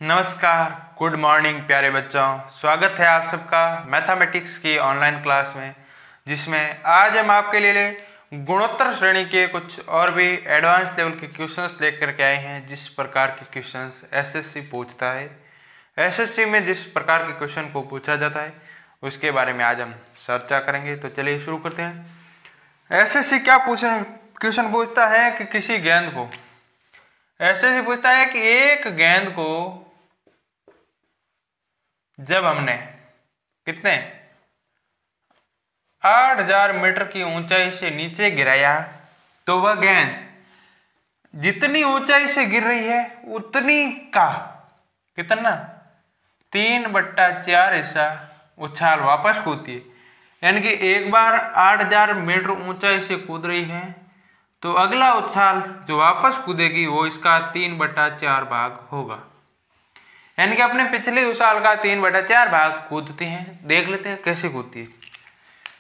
नमस्कार, good morning प्यारे बच्चों। स्वागत है आप सबका मैथमेटिक्स की ऑनलाइन क्लास में, जिसमें आज हम आपके लिए गुणोत्तर श्रेणी के कुछ और भी एडवांस लेवल के क्वेश्चंस लेकर के आए हैं। जिस प्रकार के क्वेश्चंस एसएससी पूछता है, एसएससी में जिस प्रकार के क्वेश्चन को पूछा जाता है उसके बारे में आज हम चर्चा करेंगे। तो चलिए शुरू करते हैं। एसएससी क्या क्वेश्चन पूछता है कि किसी गेंद को, एसएससी पूछता है कि एक गेंद को जब हमने कितने 8000 मीटर की ऊंचाई से नीचे गिराया तो वह गेंद जितनी ऊंचाई से गिर रही है उतनी का कितना 3/4 हिस्सा उछाल वापस कूदती है। यानी कि एक बार 8000 मीटर ऊंचाई से कूद रही है तो अगला उछाल जो वापस कूदेगी वो इसका 3/4 भाग होगा। यानी कि अपने पिछले उछाल का 3/4 भाग कूदती हैं। देख लेते हैं कैसे कूदती है।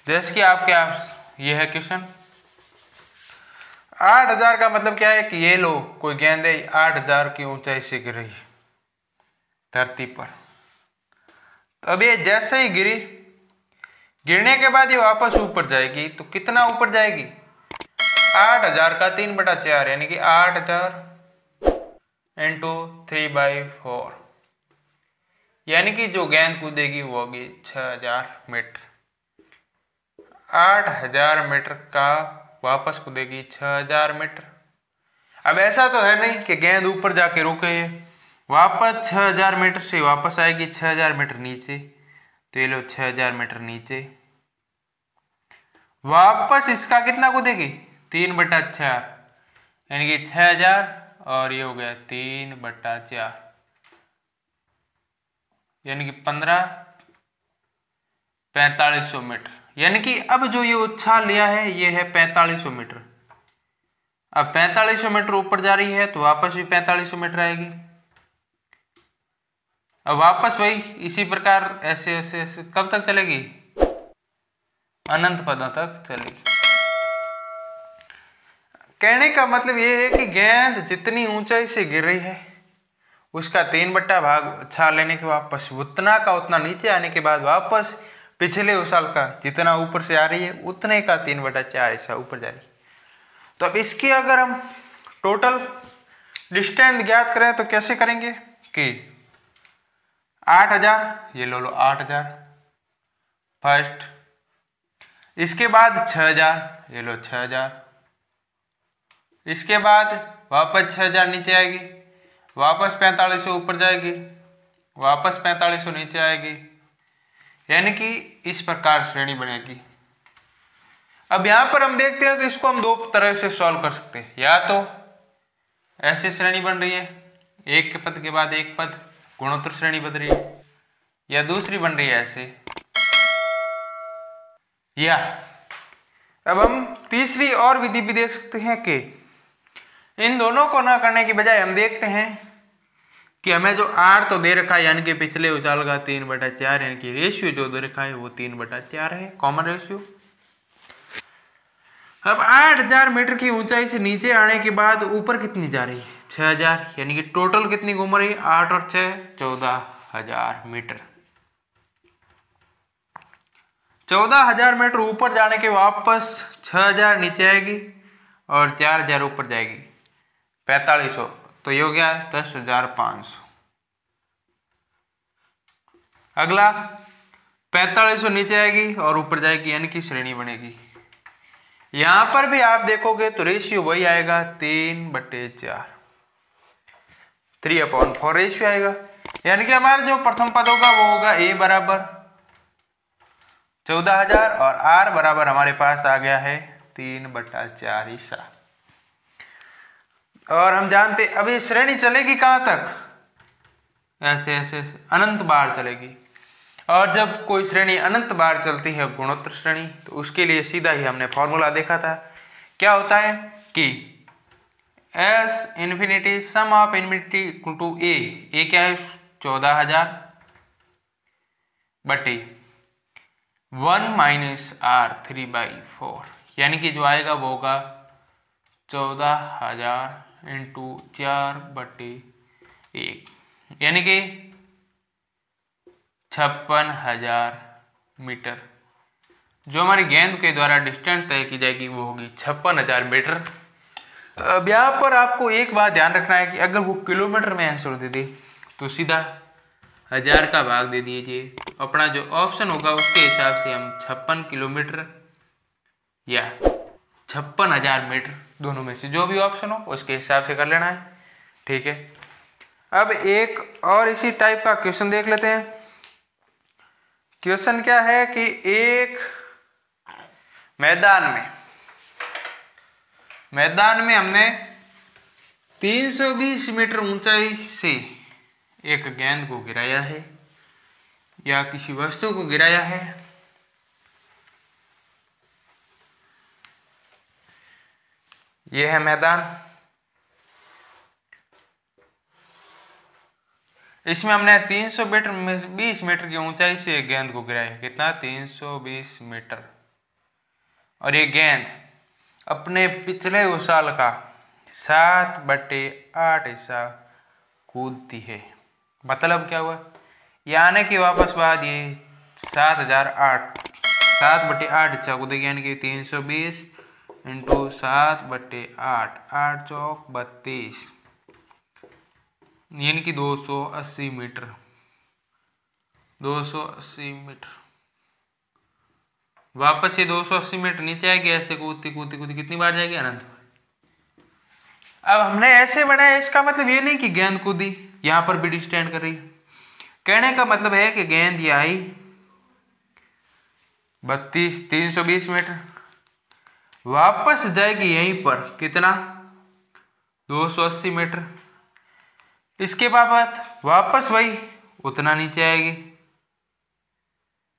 जैसे कि ये है क्वेश्चन। 8000 का मतलब क्या है कि ये लो कोई गेंद है 8000 की ऊंचाई से गिर रही है धरती पर। तो अब ये जैसे ही गिरने के बाद ये वापस ऊपर जाएगी तो कितना ऊपर जाएगी 8000 का 3/4 यानी कि 8000 × 3/4 यानी कि जो गेंद कूदेगी वो होगी 6000 मीटर। 8000 मीटर का वापस कूदेगी 6000 मीटर। अब ऐसा तो है नहीं कि गेंद ऊपर जाके रुके, वापस 6000 मीटर से वापस आएगी 6000 मीटर नीचे। तो ये लो 6000 मीटर नीचे, वापस इसका कितना कूदेगी 3/4 यानी कि 6000 और ये हो गया 3/4 यानी कि 4500 मीटर। यानी कि अब जो ये उछाल लिया है ये है 4500 मीटर। अब 4500 मीटर ऊपर जा रही है तो वापस भी 4500 मीटर आएगी। अब वापस वही इसी प्रकार ऐसे ऐसे ऐसे कब तक चलेगी, अनंत पदों तक चलेगी। कहने का मतलब ये है कि गेंद जितनी ऊंचाई से गिर रही है उसका 3/4 भाग उछाल लेने के वापस उतना का उतना नीचे आने के बाद वापस पिछले उछाल का जितना ऊपर से आ रही है उतने का 3/4 हिस्सा ऊपर जा रही है। तो अब इसकी अगर हम टोटल डिस्टेंस ज्ञात करें तो कैसे करेंगे कि 8000 ये लो 8000 फर्स्ट, इसके बाद 6000 ये लो 6000, इसके बाद वापस 6000 नीचे आएगी, वापस 4500 ऊपर जाएगी, वापस 4500 नीचे आएगी। यानी कि इस प्रकार श्रेणी बनेगी। अब यहां पर हम देखते हैं तो इसको हम दो तरह से सॉल्व कर सकते हैं। या तो ऐसी श्रेणी बन रही है, एक के पद के बाद एक पद गुणोत्तर श्रेणी बन रही है, या दूसरी बन रही है ऐसे। या अब हम तीसरी और विधि भी देख सकते हैं कि इन दोनों को ना करने की बजाय हम देखते हैं कि हमें जो R तो दे रखा है यानी कि पिछले उछाल का 3/4 यानी कि रेशियो जो दे रखा है वो 3/4 है, कॉमन रेशियो। अब 8000 मीटर की ऊंचाई से नीचे आने के बाद ऊपर कितनी जा रही है 6000 यानी कि टोटल कितनी घूम रही है 8 और 6 14000 मीटर। 14000 मीटर ऊपर जाने के वापस 6000 नीचे आएगी और 4000 ऊपर जाएगी 4500, तो ये हो गया 10500। अगला 4500 नीचे आएगी और ऊपर जाएगी यानी कि श्रेणी बनेगी। यहां पर भी आप देखोगे तो रेशियो वही आएगा 3/4, 3/4 रेशियो आएगा। यानी कि हमारा जो प्रथम पद होगा वो होगा A बराबर 14000 और R बराबर हमारे पास आ गया है 3/4 हिस्सा। और हम जानते अब ये श्रेणी चलेगी कहां तक, ऐसे ऐसे अनंत बार चलेगी। और जब कोई श्रेणी अनंत बार चलती है गुणोत्तर श्रेणी तो उसके लिए सीधा ही हमने फॉर्मूला देखा था। क्या होता है कि S infinity sum of infinity equal to A क्या है 14000 बटे 1 - R 3/4 यानी कि जो आएगा वो होगा 14000 × 4/1 यानी कि 56,000 मीटर। जो हमारी गेंद के द्वारा डिस्टेंस तय की जाएगी वो होगी 56,000 मीटर। अब यहाँ पर आपको एक बात ध्यान रखना है कि अगर वो किलोमीटर में आंसर दे दे तो सीधा 1000 का भाग दे दीजिए। अपना जो ऑप्शन होगा उसके हिसाब से हम 56 किलोमीटर या 56,000 मीटर दोनों में से जो भी ऑप्शन हो उसके हिसाब से कर लेना है। ठीक है, अब एक और इसी टाइप का क्वेश्चन देख लेते हैं। क्वेश्चन क्या है कि एक मैदान में हमने 320 मीटर ऊंचाई से एक गेंद को गिराया है या किसी वस्तु को गिराया है। यह है मैदान। इसमें हमने 320 मीटर की ऊंचाई से एक गेंद को गिराया है। कितना? 320 मीटर। और ये गेंद अपने पिछले उछाल का 7/8 हिस्सा कूदती है। मतलब क्या हुआ? यानी कि वापस बाद ये 7/8 हिस्सा कूदेगी, यानी कि 320 × 7/8, 8 चौक 32, यानी कि 280 मीटर। 280 मीटर। वापस ये 280 मीटर नीचे आएगी, ऐसे कूदती कितनी बार जाएगी? अनंत। अब हमने ऐसे बनाया, इसका मतलब ये नहीं कि गेंद कूदी यहां पर भी स्टैंड कर रही। कहने का मतलब है कि गेंद ये आई 320 मीटर, वापस जाएगी यहीं पर कितना? 280 मीटर। इसके बाद वापस वही उतना नीचे आएगी।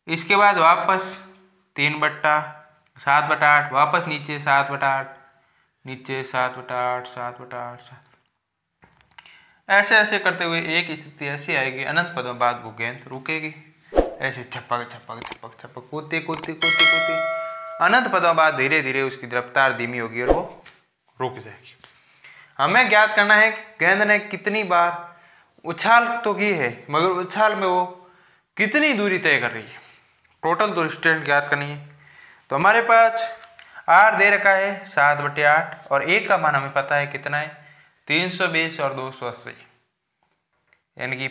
इसके बाद वापस 7/8 वापस नीचे 7/8 नीचे 7/8 7/8 ऐसे करते हुए एक स्थिति ऐसी आएगी, अनंत पदों बाद वो गेंद रुकेगी। ऐसे छपक कूदती अनंत पदों बाद धीरे धीरे उसकी रफ्तार धीमी होगी और वो रुक जाएगी। हमें ज्ञात करना है कि गेंद ने कितनी बार उछाल तो की है, मगर उछाल में वो कितनी दूरी तय कर रही है। टोटल दूरी डिस्टेंस ज्ञात करनी है। तो हमारे पास r दे रखा है 7/8 और एक का मान हमें पता है कितना है? 320 और 280, यानी कि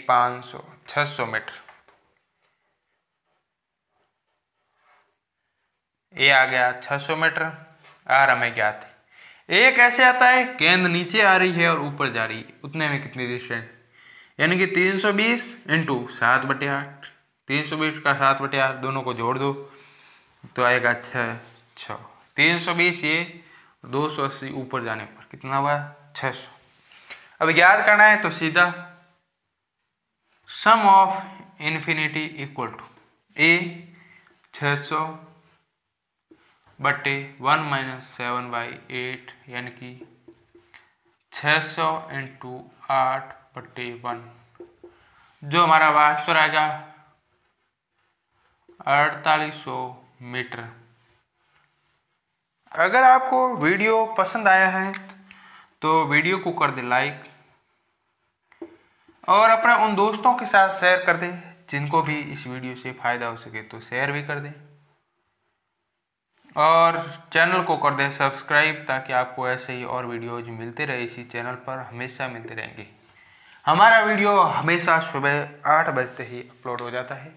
600 मीटर। ये आ गया 600 मीटर। r हमें ज्ञात है। एक ऐसे आता है गेंद नीचे आ रही है और ऊपर जा रही है, उतने में कितनी डिस्टेंस? यानी कि 320 × 7/8, 320 का 7/8 दोनों को जोड़ दो तो आएगा 6। 320 ये 280 ऊपर जाने पर कितना हुआ? 600। अब याद करना है तो सीधा sum of infinity equal to a 600 बटे 1 - 7/8, यानी कि 600 × 8/1, जो हमारा आंसर आएगा 4800 मीटर। अगर आपको वीडियो पसंद आया है तो वीडियो को कर दे लाइक और अपने उन दोस्तों के साथ शेयर कर दे जिनको भी इस वीडियो से फायदा हो सके, तो शेयर भी कर दें और चैनल को कर दें सब्सक्राइब, ताकि आपको ऐसे ही और वीडियोज मिलते रहे। इसी चैनल पर हमेशा मिलते रहेंगे। हमारा वीडियो हमेशा सुबह 8 बजते ही अपलोड हो जाता है,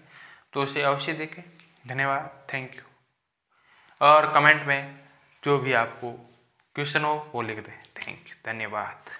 तो उसे अवश्य देखें। धन्यवाद, थैंक यू। और कमेंट में जो भी आपको क्वेश्चन हो वो लिख दें। थैंक यू, धन्यवाद।